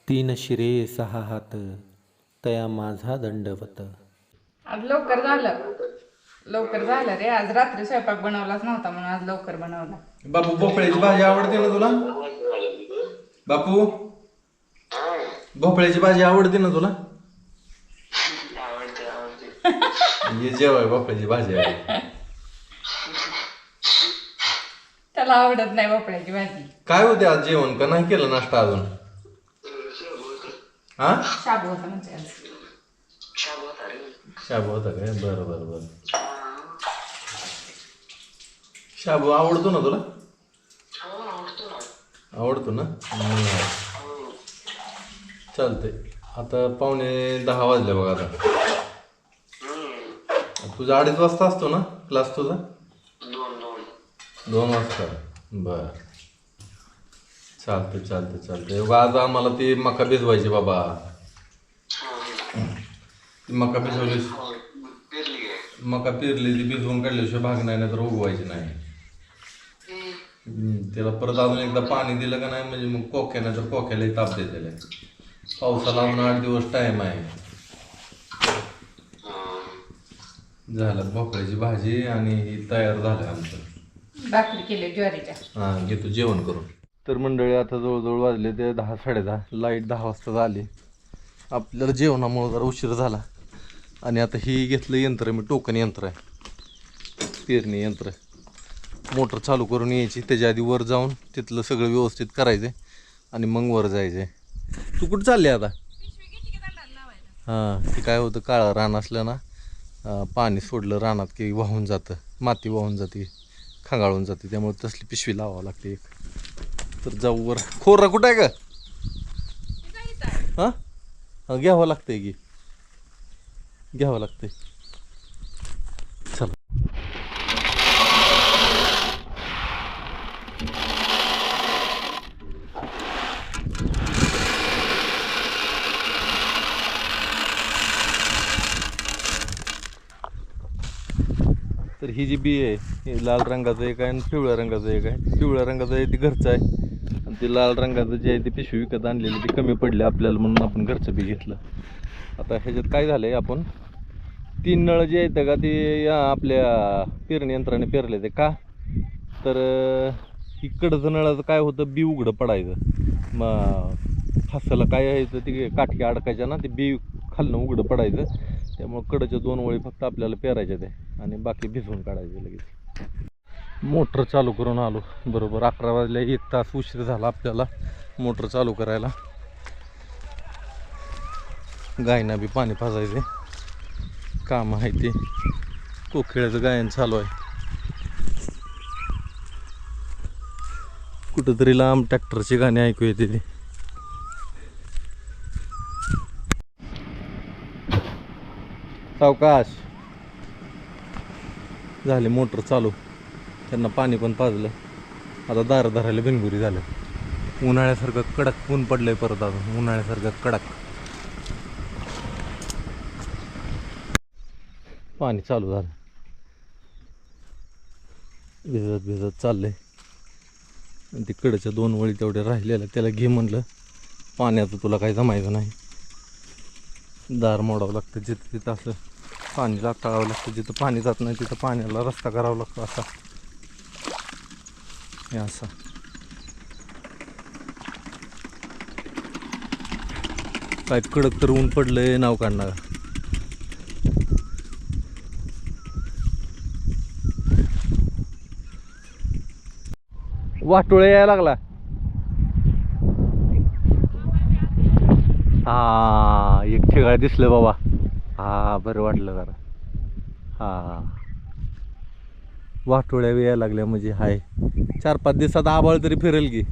तीन शिरे सहा हात तया माझा दंडवत. आज लवकर झालं रे. आज रात्री स्वयंपाक बनवलाच नव्हता म्हणून आज लवकर बनवला. बापू भोपळ्याची भाजी आवडते ना तुला? बापू भोपळ्याची भाजी आवडते ना तुला? हे जेवाय भोपळ्याची भाजी आहे. त्याला आवडत नाही भोपळ्याची भाजी. काय होते आज जेवण का नाही केलं नाश्ता अजून? हा शाबू होता म्हणजे आज. शाबू होता काय? बरं बरं बरं. शाबू आवडतो ना तुला? आवडतो ना? चालतंय. आता 9:45 वाजले बघा. आता तुझा 2:30 वाजता असतो ना क्लास तुझा? 2 वाजता. बर चालतंय चालतंय चालतंय. आज आम्हाला ती मका भिजवायची बाबा. ती मका भिजवली, मका पेरली, ती भिजवून काढल्याशिवाय भाग नाही तर उगवायची नाही. त्याला परत अजून एकदा पाणी दिलं का नाही म्हणजे मग कोक्याने तर कोक्यालाही ताप देते. पावसाला अजून 8 दिवस टाइम आहे. झालं भोपळ्याची भाजी आणि ही तयार झालं आमचं. भाकरी केली ज्वारीच्या. हा घेतो जेवण करून. तर मंडळी आता जवळजवळ वाजले ते 10 साडेदहा. लाईट 10 वाजता आली. आपल्याला जेवणामुळे जरा उशीर झाला. आणि आता ही घेतलं यंत्र मी, टोकन यंत्र आहे, पेरणी यंत्र. मोटर चालू करून यायची, त्याच्या आधी वर जाऊन तिथलं सगळं व्यवस्थित करायचं आणि मग वर जायचं. तू कुठं चालले आता? हां ते काय होतं, काळं रान असलं ना, पाणी सोडलं रानात की वाहून जातं, माती वाहून जाते, खांगाळून जाते. त्यामुळे तसली पिशवी लावावं लागते एक. तर जाऊ वर. खोरा कुठं आहे का? हां हां घ्यावं लागतंय की, घ्यावं लागतंय. चला. तर ही जी बी आहे ही लाल रंगाचं एक आहे आणि पिवळ्या रंगाचं एक आहे. पिवळ्या रंगाचं आहे ते घरचं आहे आणि ते लाल रंगाचं जे आहे ते पिशवी विकत आणलेली ती कमी पडली आपल्याला म्हणून आपण घरचं बी घेतलं. आता ह्याच्यात काय झालं आहे, आपण 3 नळ जे आहेत का ते या आपल्या पेरणी यंत्राने पेरले ते का, तर इकडचं नळाचं काय होतं, बी उघडं पडायचं. मग फासाला काय यायचं ते काठकी अडकायच्या ना, ते बी खालनं उघडं पडायचं. त्यामुळं कडच्या 2 ओळी फक्त आपल्याला पेरायच्या ते आणि बाकी भिजवून काढायचे लगेच. मोटर चालू करून आलो. बरोबर 11 वाजले. 1 तास उशीर झाला आपल्याला मोटर चालू करायला. गायना बी पाणी पाजायचे काम आहे ते. कोकिळ्याचं गायन चालू आहे. कुठंतरी लांब ट्रॅक्टरची गाणी ऐकू येते ती. सावकाश. झाले मोटर चालू, त्यांना पाणी पण पाजलं. आता दार धरायला बिनगुरी झालं. उन्हाळ्यासारखं कडक ऊन पडलंय परत, अजून उन्हाळ्यासारखं कडक पाणी चालू झालं. भिजत भिजत चाललंय. आणि तिकडच्या 2 ओळी तेवढे राहिलेल्या त्याला घे म्हणलं. पाण्याचं तुला काही जमायचं नाही. दार मोडावं लागतं जिथं तिथं, असं पाणी टाळावं लागतं. जिथं पाणी जात नाही तिथं पाण्याला रस्ता करावा लागतो. असा हे असा. काय कडक तर ऊन पडलंय, नाव काढणार. वाटोळे यायला लागला. हा एक ठिकाण दिसलं बाबा. हा बरं वाटलं जरा. हा वाटोळ्या यायला लागल्या म्हणजे हाय. 4-5 दिवसात आभाळ तरी फिरेल की,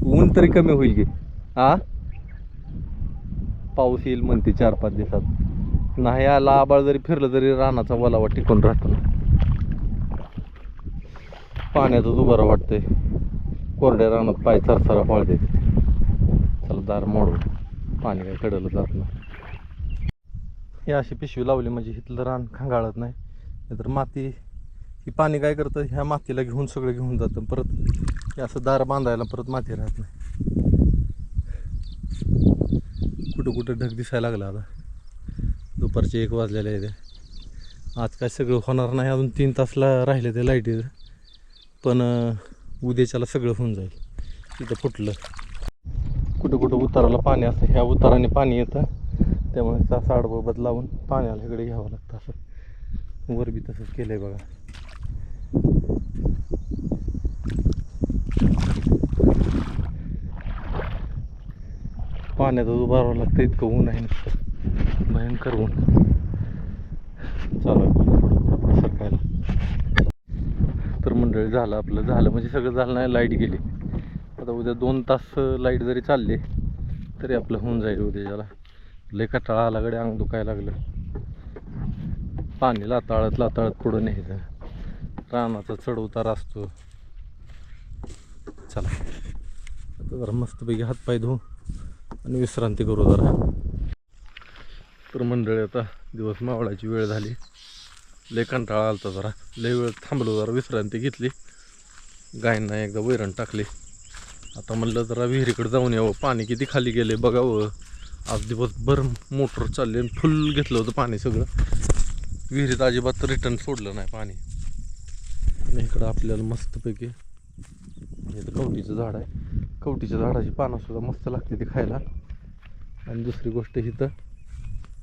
ऊन तरी कमी होईल की. हा पाऊस येईल म्हणते 4-5 दिवसात. नाही आला आभाळ जरी फिरलं तरी रानाचा वलावा टिकून राहतो ना. पाण्याचं दुबारा वाटतंय. कोरड्या रानात पाय सरसरा पळते. चला दार मोडू, पाणी काय कडलं जात नाही. हे अशी पिशवी लावली म्हणजे इथलं रान खांगाळत नाही. नाहीतर माती ही पाणी काय करतं, ह्या मातीला घेऊन सगळं घेऊन जातं. परत हे असं दार बांधायला परत माती राहत नाही. कुठं कुठं ढग दिसायला लागला आता. दुपारचे 1 वाजलेले आहे ते. आज काय सगळं होणार नाही, अजून 3 तासला राहिले ते लाईटीचं. पण उद्याच्याला सगळं होऊन जाईल. तिथं फुटलं. कुठं कुठं उताराला पाणी असतं, ह्या उताराने पाणी येतं, त्यामुळे तास आडबाबत लावून पाण्याला इकडे घ्यावं लागतं. असं वर बी तसंच केलं आहे बघा. पाण्यातच उभारावं लागतं, इतकं ऊन आहे नुसतं, भयंकर ऊन चालू आहे सकाळला. तर मंडळी झालं आपलं, झालं म्हणजे सगळं झालं नाही, लाईट गेली. आता उद्या 2 तास लाईट जरी चालली तरी आपलं होऊन जाईल उद्याच्याला. लय कटाळा आला गडे, अंग दुखायला लागलं. पाणी लाताळत लाताळत पुढं न्यायचं, रानाचा चढ उतार असतो. चला आता जरा मस्तपैकी हातपाय धुवू आणि विश्रांती करू जरा. तर मंडळी आता दिवस मावळाची वेळ झाली. लय कंटाळा आलता, जरा लय वेळ थांबलो, जरा विश्रांती घेतली. गायींना एकदा वैरण टाकली. आता म्हणलं जरा विहिरीकडे जाऊन यावं, पाणी किती खाली गेले बघावं. आज दिवसभर मोटर चालली आणि फुल घेतलं होतं पाणी सगळं. विहिरीत अजिबात रिटर्न सोडलं नाही पाणी. आणि इकडं आपल्याला मस्तपैकी इथं कवटीचं झाड आहे. कवटीच्या झाडाची पानंसुद्धा मस्त लागते ती खायला. आणि दुसरी गोष्ट इथं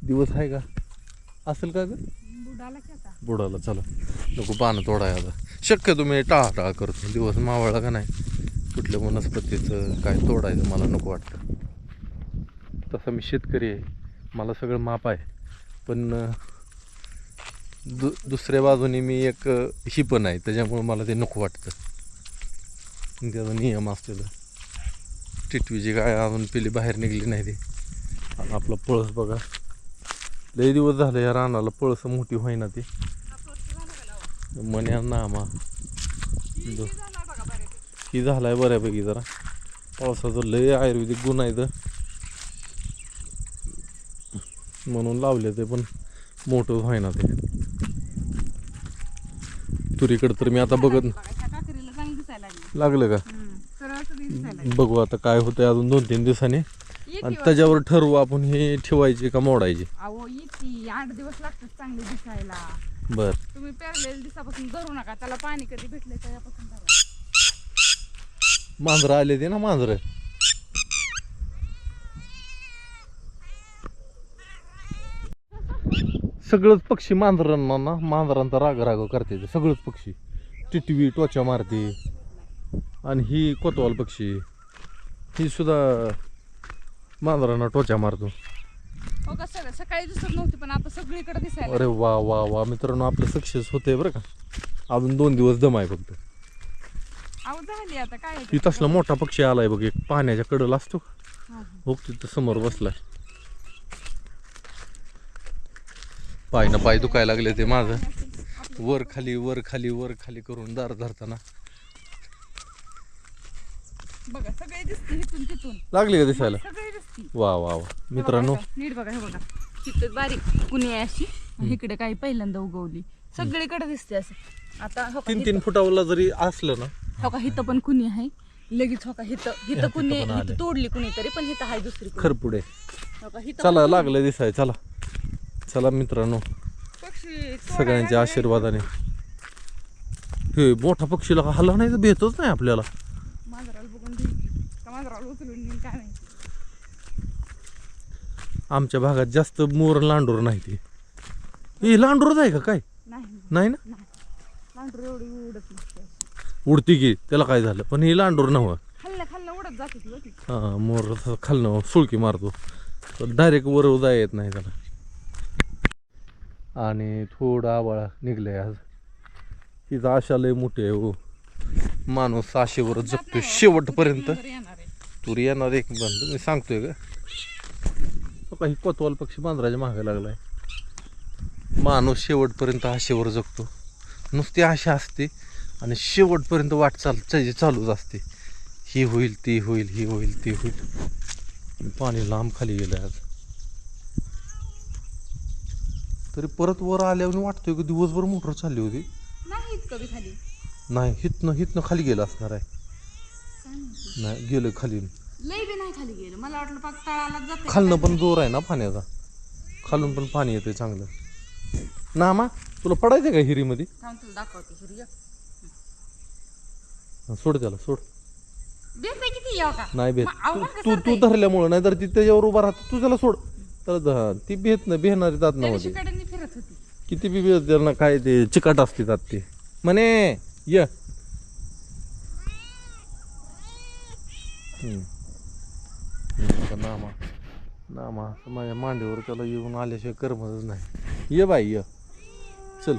दिवस आहे का असेल का गं? बुडाला. चला नको पानं तोडाय. आता शक्यतो मी टाळाटाळ करतो, दिवस मावळला का नाही कुठल्या वनस्पतीचं काय तोडायचं मला नको वाटतं. तसं मी शेतकरी आहे, मला सगळं माप आहे. पण दुसऱ्या बाजूने मी एक ही पण आहे, त्याच्यामुळे मला ते नको वाटतं. त्याचा नियम असलेलं. टिटवीची गाय अजून पिली बाहेर निघली नाही ती. आणि आपला पळस बघा, लय दिवस झाले या रानाला पळस मोठी होईना ती. मन्या नामा ही झालाय बऱ्यापैकी. जरा पावसाचं लय आयुर्वेदिक गुण आहे तर म्हणून लावले ते, पण मोठं व्हायना ते. तुरीकडे तर मी आता बघत लागलं का, बघू आता काय होतंय अजून 2-3 दिवसांनी. आणि त्याच्यावर ठरवू आपण हे ठेवायचे का मोडायचे. 8 दिवस लागतात चांगले दिसायला. बर, तुम्ही पेरलेल्या दिवसापासून धरू नका, त्याला पाणी कधी भेटले त्यापासून धरा. मांजरं आले ते ना, मांजरं सगळंच पक्षी मांजरांना ना, मांजरांचा राग राग करते ते सगळंच पक्षी. टिटवी टोचा मारते आणि ही कोतवाल पक्षी ही सुद्धा मांजरांना टोचा मारतो. हो का, सकाळी दिसत नव्हती पण आता सगळीकडे दिसायला. अरे वा वा वा मित्रांनो, आपलं सक्सेस होते बरं का. अजून 2 दिवस दम आहे फक्त. अहो झाली आता काय. ती तसला मोठा पक्षी आलाय बघ, एक पाण्याच्या कडेला असतो हो, तिथं समोर बसलाय. पाय ना पाय दुखायला लागले ते माझं, वर खाली वर खाली वर खाली करून दार धरताना. बघा सगळे दिसते इथून तिथून. लागली का दिसायला? सगळे दिसते. वा वा वा मित्रांनो, नीट बघा. हे बघा तिथं बारीक कुणी आहे अशी, इकडे काही पहिल्यांदा उगवली, सगळीकडे दिसते असं. आता 3-3 फुटावला जरी असलं ना, हो का, हिथं पण कुणी आहे लगेच. हो का, हिथं कुणी हिथं तोडली कुणीतरी, पण हिथं आहे दुसरी खरपुडे. हो का, हिथं चला लागलं दिसाय. चला चला मित्रांनो, पक्षी सगळ्यांच्या आशीर्वादाने. हे मोठा पक्षीला हल्ला नाही तर भेटतच नाही आपल्याला. मांजराला बघून का मांजराला उचलून नेईन काय माहिती. आमच्या भागात जास्त मोर लांडूर नाही. ते हे लांडूरच आहे का काय? नाही ना, लांडूर एवढी उडत नसते. उडती की त्याला काय झालं, पण हे लांडूर नव्हतं. खाल्लं उडत जाते ती होती. हां, मोर खालनं सुळकी मारतो, तर डायरेक्ट वर जाय येत नाही त्याला. आणि थोडं आवाळा निघलंय आज. तिथं आशा लय मोठी आहे हो. माणूस 600 जगतोय शेवटपर्यंत. तुरी येणार एक बंद मी सांगतोय का. काही कोतवाल पक्षी मांजराच्या मागे लागलाय. माणूस शेवटपर्यंत आशेवर जगतो, नुसती आशा असते आणि शेवटपर्यंत वाटचाल चालूच असते. ही होईल ती होईल, ही होईल ती होईल. पाणी लांब खाली गेलं आज. तरी परत वर आल्यावर वाटतोय की दिवसभर मोटर चालली होती. खाली नाही, हितनं खाली गेलं असणार आहे. नाही गेलं खाली. लई बी नाही खाली गेलं, मला वाटलं पाक तळाला जाते. खालनं पण जोर आहे ना पाण्याचा, खालून पण पाणी येतंय चांगलं. नामा तुला पडायचं का हिरीमध्ये? थांब तुला दाखवते हिरी. सोड त्याला सोड. बेबे किती याव का नाही भेट, अहो, मग तू तू धरल्यामुळं, नाही तर ती त्याच्यावर उभा राहत, तू त्याला सोड. त्याला ती भेहणारी जात नव्हती. कडेने फिरत होती. किती बी भेट त्यांना काय ते चिकाट असते जात ते म्हणे य. नामा नामा असं माझ्या मांडीवर त्याला येऊन आल्याशिवाय करमतच नाही. ये बाई य चल.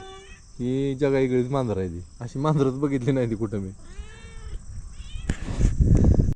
ही जगाईगळीच मांजर आहे ती, अशी मांजरच बघितली नाही ती कुठं मी.